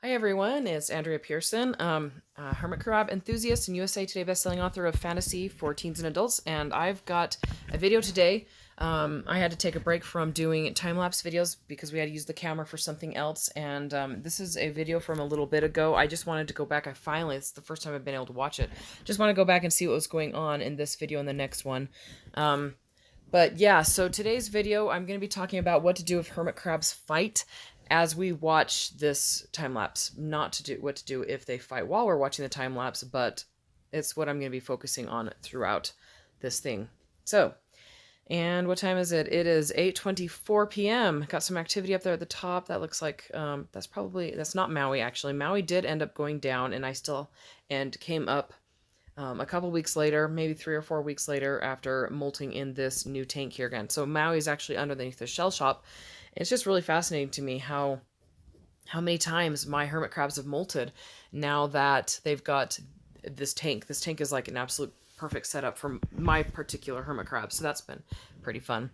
Hi everyone, it's Andrea Pearson, hermit crab enthusiast and USA Today bestselling author of fantasy for teens and adults, and I've got a video today. I had to take a break from doing time-lapse videos because we had to use the camera for something else, and this is a video from a little bit ago. I just wanted to go back. It's the first time I've been able to watch it. Just want to go back and see what was going on in this video and the next one. But yeah, so today's video, I'm going to be talking about what to do if hermit crabs fight as we watch this time lapse. Not to do what to do if they fight while we're watching the time lapse, but it's what I'm going to be focusing on throughout this thing. So, and what time is it? It is 8:24 p.m. Got some activity up there at the top. That looks like that's not Maui actually. Maui did end up going down, and came up a couple weeks later, maybe 3 or 4 weeks later, after molting in this new tank here again. So Maui is actually underneath the shell shop. It's just really fascinating to me how many times my hermit crabs have molted now that they've got this tank. This tank is like an absolute perfect setup for my particular hermit crab. So that's been pretty fun.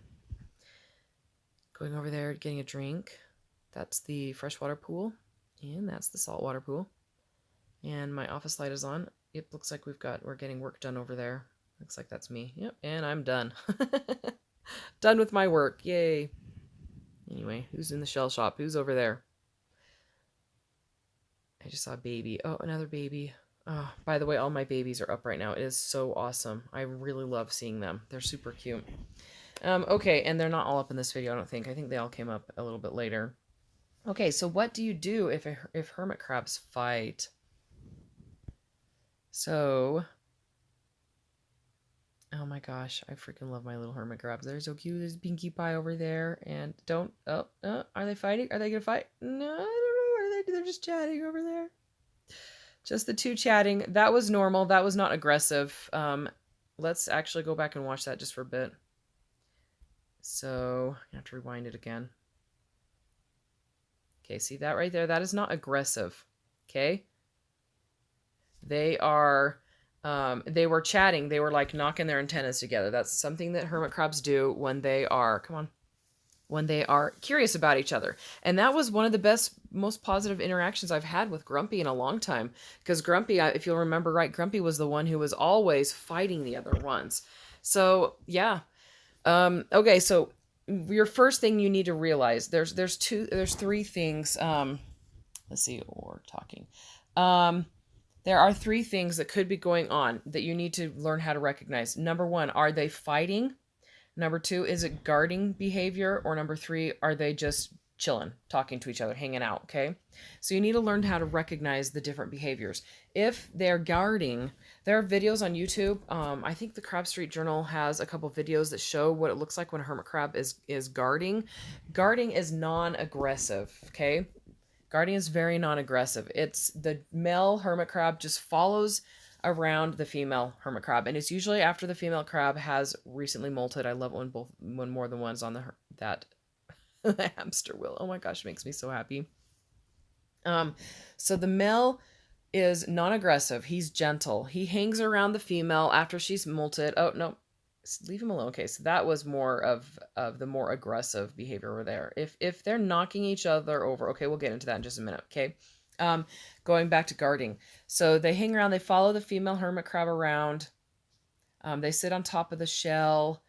Going over there, getting a drink. That's the freshwater pool, and that's the saltwater pool. And my office light is on. It looks like we're getting work done over there. Looks like that's me. Yep, and I'm done. Done with my work. Yay. Anyway, who's in the shell shop? Who's over there? I just saw a baby. Oh, another baby. Oh, by the way, all my babies are up right now. It is so awesome. I really love seeing them. They're super cute. Okay, and they're not all up in this video, I don't think. I think they all came up a little bit later. Okay, so what do you do if hermit crabs fight? So, oh my gosh, I freaking love my little hermit crabs. They're so cute. There's Pinkie Pie over there, and are they fighting? Are they gonna fight? No, I don't know. Are they? They're just chatting over there. Just the two chatting. That was normal. That was not aggressive. Let's actually go back and watch that just for a bit. So, I have to rewind it again. Okay, see that right there? That is not aggressive. Okay? They were chatting. They were like knocking their antennas together. That's something that hermit crabs do when they are, when they are curious about each other. And that was one of the best, most positive interactions I've had with Grumpy in a long time. Because Grumpy, if you'll remember right, Grumpy was the one who was always fighting the other ones. So, yeah. Okay, so your first thing you need to realize, there's three things. Let's see what we're talking. There are three things that could be going on that you need to learn how to recognize. Number one, are they fighting? Number two, is it guarding behavior? Or number three, are they just chilling, talking to each other, hanging out, okay? So you need to learn how to recognize the different behaviors. If they're guarding, there are videos on YouTube. I think the Crab Street Journal has a couple videos that show what it looks like when a hermit crab is guarding. Guarding is non-aggressive, okay? Guarding is very non-aggressive. It's the male hermit crab just follows around the female hermit crab, and it's usually after the female crab has recently molted. I love it when more than one's on that the hamster wheel. Oh my gosh, it makes me so happy. So the male is non-aggressive. He's gentle. He hangs around the female after she's molted. Oh no, leave him alone. Okay, so that was more of the more aggressive behavior over there. If they're knocking each other over, okay, we'll get into that in just a minute. Okay, going back to guarding. So they hang around. They follow the female hermit crab around. They sit on top of the shell,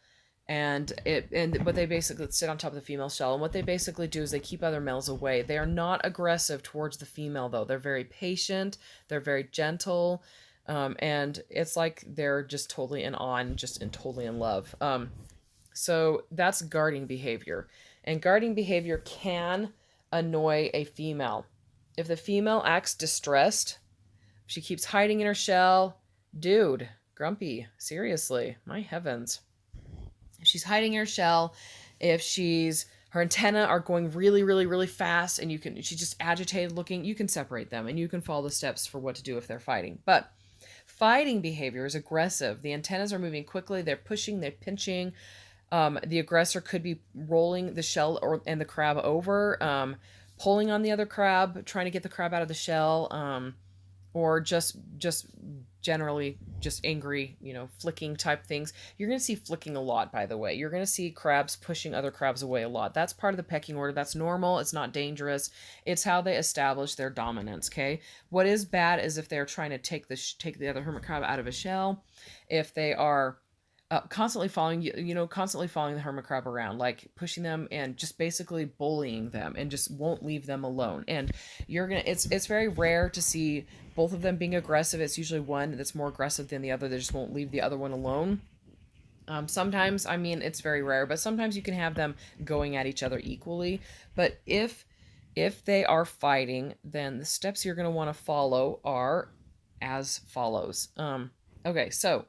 but they basically sit on top of the female shell. And what they basically do is they keep other males away. They are not aggressive towards the female though. They're very patient. They're very gentle. And it's like they're just totally in awe and totally in love. So that's guarding behavior. And guarding behavior can annoy a female. If the female acts distressed, she keeps hiding in her shell, dude, Grumpy, seriously, my heavens. If she's hiding in her shell, her antennae are going really, really, really fast, and she's just agitated looking, you can separate them and you can follow the steps for what to do if they're fighting. But fighting behavior is aggressive. The antennas are moving quickly. They're pushing, they're pinching. The aggressor could be rolling the shell and the crab over, pulling on the other crab, trying to get the crab out of the shell. or just generally just angry, flicking type things. You're going to see flicking a lot, by the way. You're going to see crabs pushing other crabs away a lot. That's part of the pecking order. That's normal. It's not dangerous. It's how they establish their dominance, okay? What is bad is if they're trying to take the other hermit crab out of a shell, if they are constantly following constantly following the hermit crab around, like pushing them and just basically bullying them and just won't leave them alone. And it's very rare to see both of them being aggressive. It's usually one that's more aggressive than the other. They just won't leave the other one alone. Sometimes, I mean, it's very rare, but sometimes you can have them going at each other equally. But if they are fighting, then the steps you're going to want to follow are as follows. Okay, so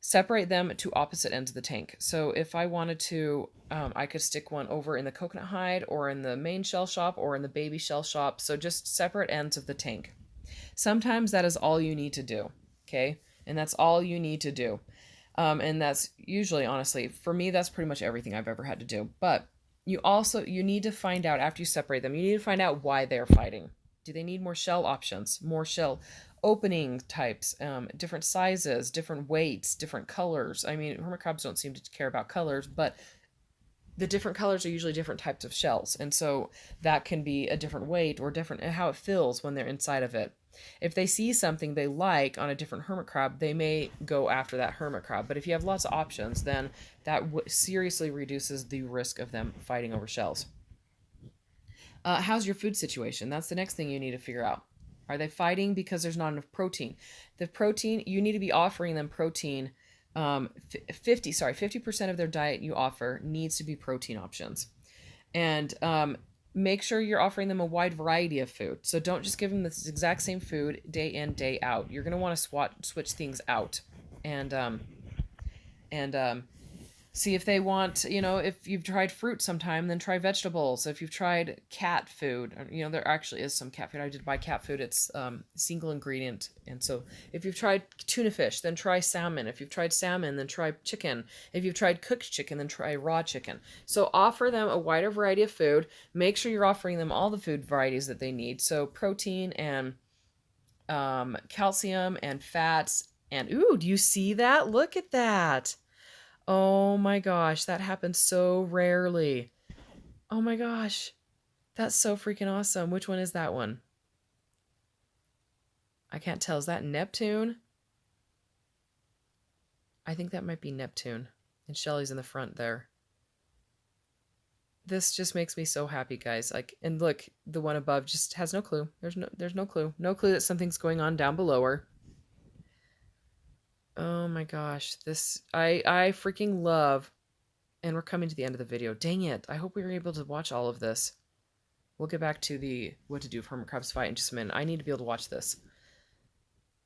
separate them to opposite ends of the tank. So if I wanted to, I could stick one over in the coconut hide or in the main shell shop or in the baby shell shop. So just separate ends of the tank. Sometimes that is all you need to do, okay? And that's all you need to do. And that's usually, honestly, for me, that's pretty much everything I've ever had to do. But you need to find out, after you separate them, you need to find out why they're fighting. Do they need more shell options, more shell opening types, different sizes, different weights, different colors? I mean, hermit crabs don't seem to care about colors, but the different colors are usually different types of shells. And so that can be a different weight or different how it feels when they're inside of it. If they see something they like on a different hermit crab, they may go after that hermit crab. But if you have lots of options, then that seriously reduces the risk of them fighting over shells. How's your food situation? That's the next thing you need to figure out. Are they fighting because there's not enough protein? The protein, you need to be offering them protein. 50% of their diet you offer needs to be protein options. And make sure you're offering them a wide variety of food. So don't just give them this exact same food day in, day out. You're going to want to switch things out. And see if they want, if you've tried fruit sometime, then try vegetables. If you've tried cat food, there actually is some cat food. I did buy cat food. It's single ingredient. And so if you've tried tuna fish, then try salmon. If you've tried salmon, then try chicken. If you've tried cooked chicken, then try raw chicken. So offer them a wider variety of food. Make sure you're offering them all the food varieties that they need. So protein and calcium and fats. And ooh, do you see that? Look at that. Oh my gosh, that happens so rarely. Oh my gosh, that's so freaking awesome. Which one is that one? I can't tell. Is that Neptune? I think that might be Neptune. And Shelly's in the front there. This just makes me so happy, guys. Like, and look, the one above just has no clue. There's no clue. No clue that something's going on down below her. Oh my gosh, this I freaking love. And we're coming to the end of the video. Dang it. I hope we were able to watch all of this. We'll get back to the what to do if hermit crabs fight in just a minute. I need to be able to watch this.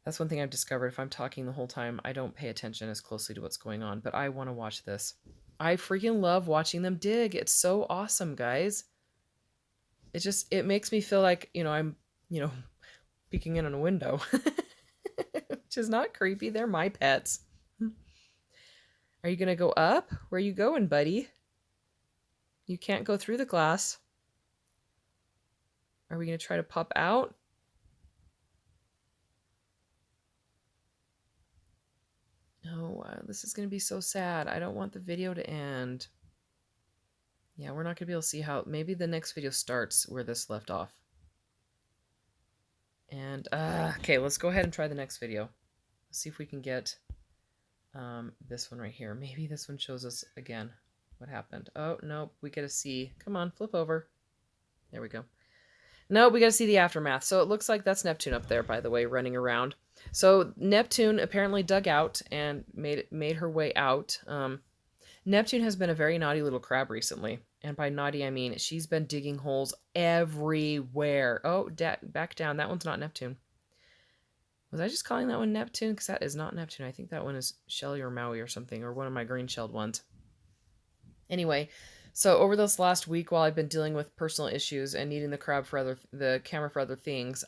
That's one thing I've discovered. If I'm talking the whole time, I don't pay attention as closely to what's going on, but I want to watch this. I freaking love watching them dig. It's so awesome, guys. It makes me feel like, I'm, peeking in on a window. Which is not creepy. They're my pets. Are you going to go up? Where are you going, buddy? You can't go through the glass. Are we going to try to pop out? Oh, this is going to be so sad. I don't want the video to end. Yeah, we're not going to be able to see how... Maybe the next video starts where this left off. And, okay, let's go ahead and try the next video. Let's see if we can get this one right here. Maybe this one shows us again what happened. Oh, no, we get to see. Come on, flip over. There we go. No, we got to see the aftermath. So it looks like that's Neptune up there, by the way, running around. So Neptune apparently dug out and made her way out. Neptune has been a very naughty little crab recently. And by naughty, I mean she's been digging holes everywhere. Oh, back down. That one's not Neptune. Was I just calling that one Neptune? Because that is not Neptune. I think that one is Shelly or Maui or something, or one of my green-shelled ones. Anyway, so over this last week, while I've been dealing with personal issues and needing the camera for other things,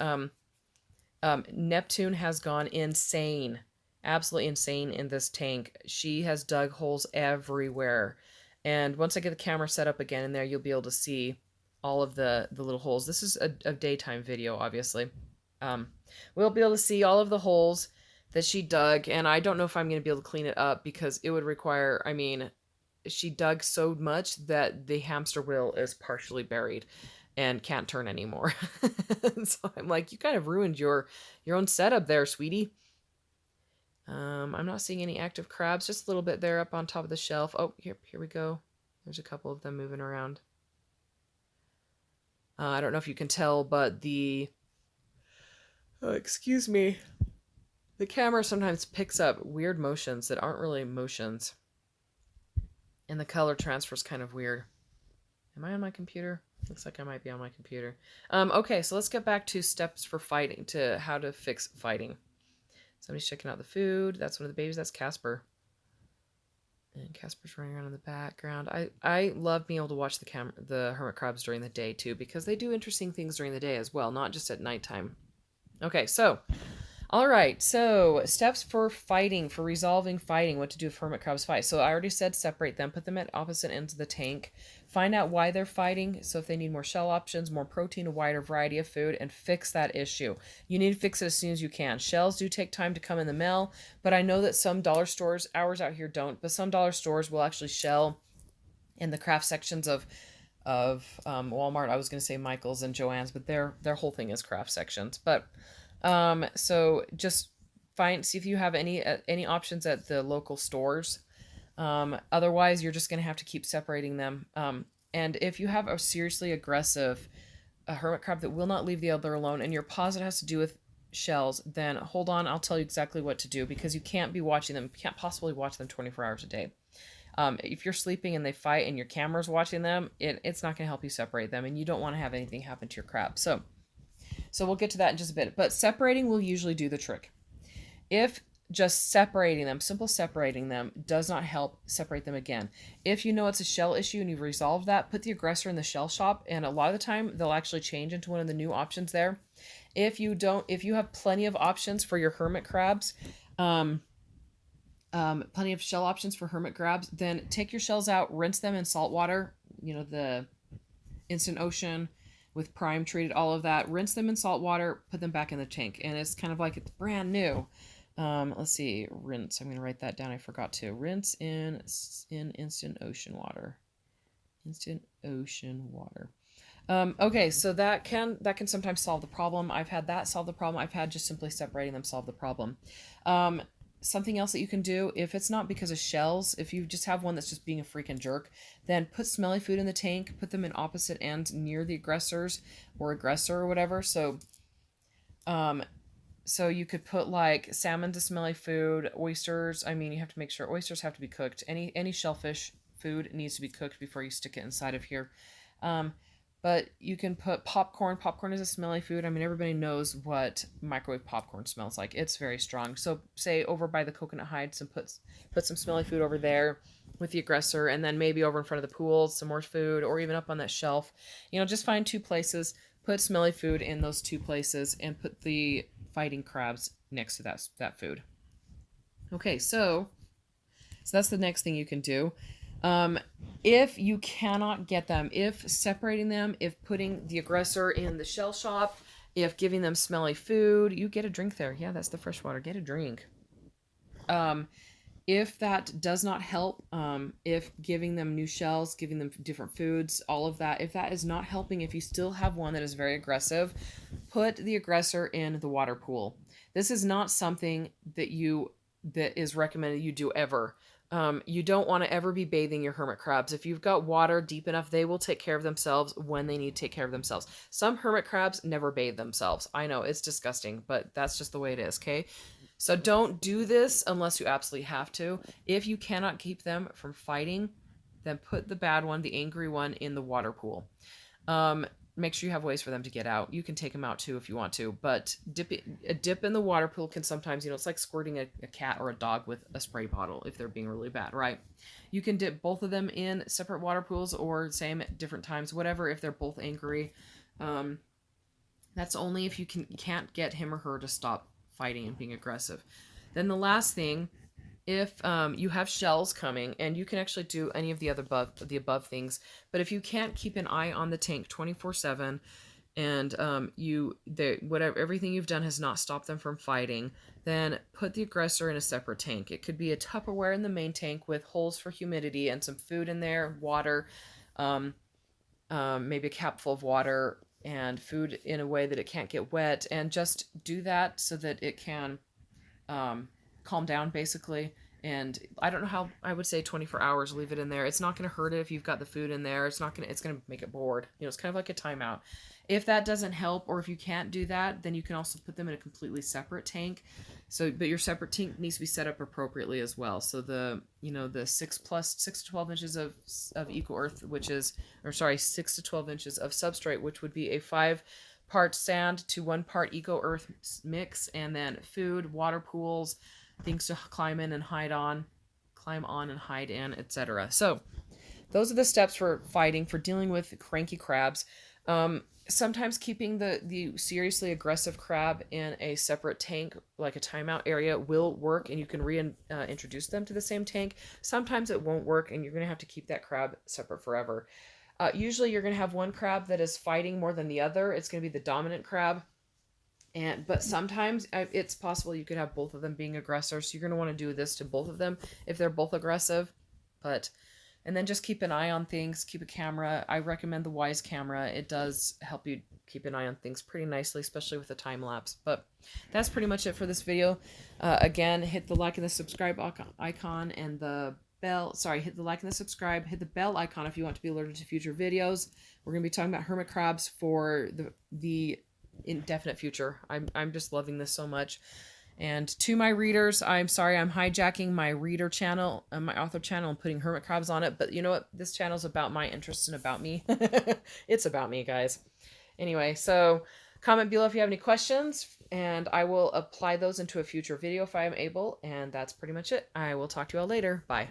Neptune has gone insane. Absolutely insane in this tank. She has dug holes everywhere. And once I get the camera set up again in there, you'll be able to see all of the little holes. This is a daytime video, obviously. We'll be able to see all of the holes that she dug, and I don't know if I'm going to be able to clean it up because it would require, I mean, she dug so much that the hamster wheel is partially buried and can't turn anymore. So I'm like, you kind of ruined your own setup there, sweetie. I'm not seeing any active crabs, just a little bit there up on top of the shelf. Oh, here we go. There's a couple of them moving around. I don't know if you can tell, but excuse me, the camera sometimes picks up weird motions that aren't really motions. And the color transfer is kind of weird. Am I on my computer? Looks like I might be on my computer. Okay, so let's get back to steps for fighting, to how to fix fighting. Somebody's checking out the food. That's one of the babies. That's Casper. And Casper's running around in the background. I love being able to watch the hermit crabs during the day too, because they do interesting things during the day as well, not just at nighttime. Okay, so all right, so steps for fighting, for resolving fighting, what to do if hermit crabs fight. So I already said separate them, put them at opposite ends of the tank, find out why they're fighting, so if they need more shell options, more protein, a wider variety of food, and fix that issue. You need to fix it as soon as you can. Shells do take time to come in the mail, but I know that some dollar stores, ours out here don't, but some dollar stores will actually shell in the craft sections of Walmart. I was going to say Michael's and Joann's, but their whole thing is craft sections. But so just see if you have any options at the local stores. Otherwise, you're just going to have to keep separating them. And if you have a seriously aggressive hermit crab that will not leave the other alone, and you're positive it has to do with shells, then hold on, I'll tell you exactly what to do, because you can't be watching them, can't possibly watch them 24 hours a day. If you're sleeping and they fight and your camera's watching them, it's not going to help you separate them, and you don't want to have anything happen to your crab. So we'll get to that in just a bit. But separating will usually do the trick. If just separating them, simple separating them, does not help separate them again. If you know it's a shell issue and you've resolved that, put the aggressor in the shell shop, and a lot of the time they'll actually change into one of the new options there. If you have plenty of options for your hermit crabs, plenty of shell options for hermit crabs, then take your shells out, rinse them in salt water, the instant ocean with prime treated, all of that. Rinse them in salt water, put them back in the tank, and it's kind of like it's brand new. Let's see, rinse. I'm going to write that down. I forgot to. Rinse in instant ocean water. Instant ocean water. Okay, so that can sometimes solve the problem. I've had that solve the problem. I've had just simply separating them solve the problem. Something else that you can do, if it's not because of shells, if you just have one that's just being a freaking jerk, then put smelly food in the tank, put them in opposite ends near the aggressor or whatever. So you could put like salmon to smelly food, oysters. I mean, you have to make sure oysters have to be cooked. Any shellfish food needs to be cooked before you stick it inside of here. But you can put popcorn. Popcorn is a smelly food. I mean, everybody knows what microwave popcorn smells like. It's very strong. So say over by the coconut hides and put some smelly food over there with the aggressor, and then maybe over in front of the pool, some more food, or even up on that shelf. Just find two places, put smelly food in those two places, and put the fighting crabs next to that food. Okay, so that's the next thing you can do. If you cannot get them, if separating them, if putting the aggressor in the shell shop, if giving them smelly food, you get a drink there. Yeah, that's the fresh water. Get a drink. If that does not help, if giving them new shells, giving them different foods, all of that, if that is not helping, if you still have one that is very aggressive, put the aggressor in the water pool. This is not something that is recommended you do ever. You don't want to ever be bathing your hermit crabs. If you've got water deep enough, they will take care of themselves when they need to take care of themselves. Some hermit crabs never bathe themselves. I know, it's disgusting, but that's just the way it is, okay? So don't do this unless you absolutely have to. If you cannot keep them from fighting, then put the bad one, the angry one, in the water pool. Make sure you have ways for them to get out. You can take them out too if you want to, but a dip in the water pool can sometimes, it's like squirting a cat or a dog with a spray bottle if they're being really bad, right? You can dip both of them in separate water pools or same at different times, whatever, if they're both angry. That's only if you can't get him or her to stop fighting and being aggressive. Then the last thing, if you have shells coming, and you can actually do any of the above things, but if you can't keep an eye on the tank 24/7, and whatever everything you've done has not stopped them from fighting, then put the aggressor in a separate tank. It could be a Tupperware in the main tank with holes for humidity and some food in there, water, um, maybe a cap full of water and food in a way that it can't get wet, and just do that so that it can calm down basically. And I don't know how, I would say 24 hours, leave it in there. It's not going to hurt it if you've got the food in there. It's going to make it bored. It's kind of like a timeout. If that doesn't help, or if you can't do that, then you can also put them in a completely separate tank. But your separate tank needs to be set up appropriately as well. So the 6 to 12 inches of eco earth, which is, or sorry, 6 to 12 inches of substrate, which would be a 5-part sand to 1-part eco earth mix, and then food, water pools, things to climb on and hide in, etc. So those are the steps for dealing with cranky crabs. Sometimes keeping the seriously aggressive crab in a separate tank, like a timeout area, will work, and you can reintroduce them to the same tank. Sometimes it won't work, and you're going to have to keep that crab separate forever. Usually you're going to have one crab that is fighting more than the other. It's going to be the dominant crab. But sometimes it's possible you could have both of them being aggressors. So you're going to want to do this to both of them if they're both aggressive. And then just keep an eye on things. Keep a camera. I recommend the Wise camera. It does help you keep an eye on things pretty nicely, especially with the time lapse. But that's pretty much it for this video. Again, hit the like and the subscribe icon and the bell. Sorry, hit the like and the subscribe. Hit the bell icon if you want to be alerted to future videos. We're going to be talking about hermit crabs for the indefinite future. I'm just loving this so much. And to my readers, I'm sorry I'm hijacking my reader channel, my author channel, and putting hermit crabs on it. But you know what? This channel is about my interests and about me. It's about me, guys. Anyway, so comment below if you have any questions, and I will apply those into a future video if I am able. And that's pretty much it. I will talk to you all later. Bye.